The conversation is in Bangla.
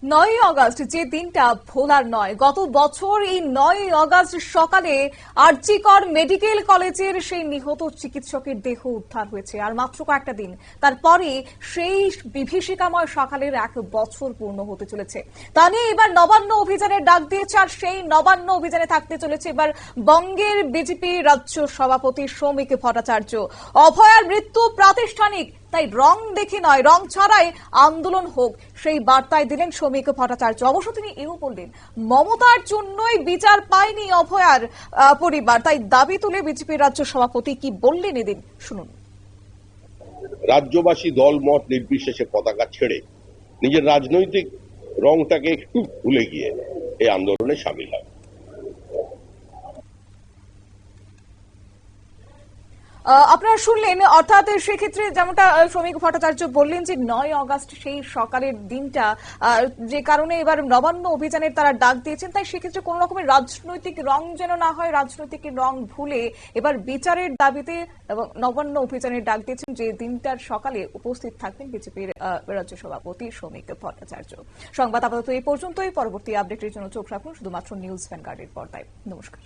9ই আগস্ট যে দিনটা ভোলার নয়। গত বছর এই 9ই আগস্ট সকালে আরজিকর মেডিকেল কলেজের সেই নিহত চিকিৎসকের দেহ উদ্ধার হয়েছে। আর মাত্র কয়েকটা দিন তারপরে সেই বিভীষিকাময় সকালের 1 বছর পূর্ণ হতে চলেছে। তা নিয়ে এবার নবান্ন অভিযানের ডাক দিয়েছে। আর সেই নবান্ন অভিযানে থাকতে চলেছে এবার বঙ্গের বিজেপি রাজ্য সভাপতি শ্রমিক ভট্টাচার্য। অভয়ার মৃত্যু প্রাতিষ্ঠানিক, তাই রং দেখে নয়, রং ছাড়াই আন্দোলন হোক, সেই বার্তায় দিলেন শ্রমিক ভট্টাচার্য। অবশ্য তিনি এও বললেন, মমতার জন্যই বিচার পায়নি অভয়ার পরিবার, তাই দাবি তুলে বিজেপির রাজ্য সভাপতি কি বললেন এদিন শুনুন। রাজ্যবাসী দল মত নির্বিশেষে পতাকা ছেড়ে নিজের রাজনৈতিক রংটাকে একটু ভুলে গিয়ে এই আন্দোলনে সামিল হয়। আপনারা শুনলেন, অর্থাৎ সেক্ষেত্রে যেমনটা শ্রমিক ভট্টাচার্য বললেন যে 9ই আগস্ট সেই সকালের দিনটা, যে কারণে এবার নবান্ন অভিযানের তারা ডাক দিয়েছেন, তাই সেক্ষেত্রে কোন রকমের রাজনৈতিক রং যেন না হয়, রাজনৈতিক রং ভুলে এবার বিচারের দাবিতে এবং নবান্ন অভিযানের ডাক দিয়েছেন, যে দিনটার সকালে উপস্থিত থাকবেন বিজেপির রাজ্য সভাপতি শ্রমিক ভট্টাচার্য। সংবাদ আপাতত এই পর্যন্তই। পরবর্তী আপডেটের জন্য চোখ রাখুন শুধুমাত্র নিউজ ভ্যানগার্ডের পর্দায়। নমস্কার।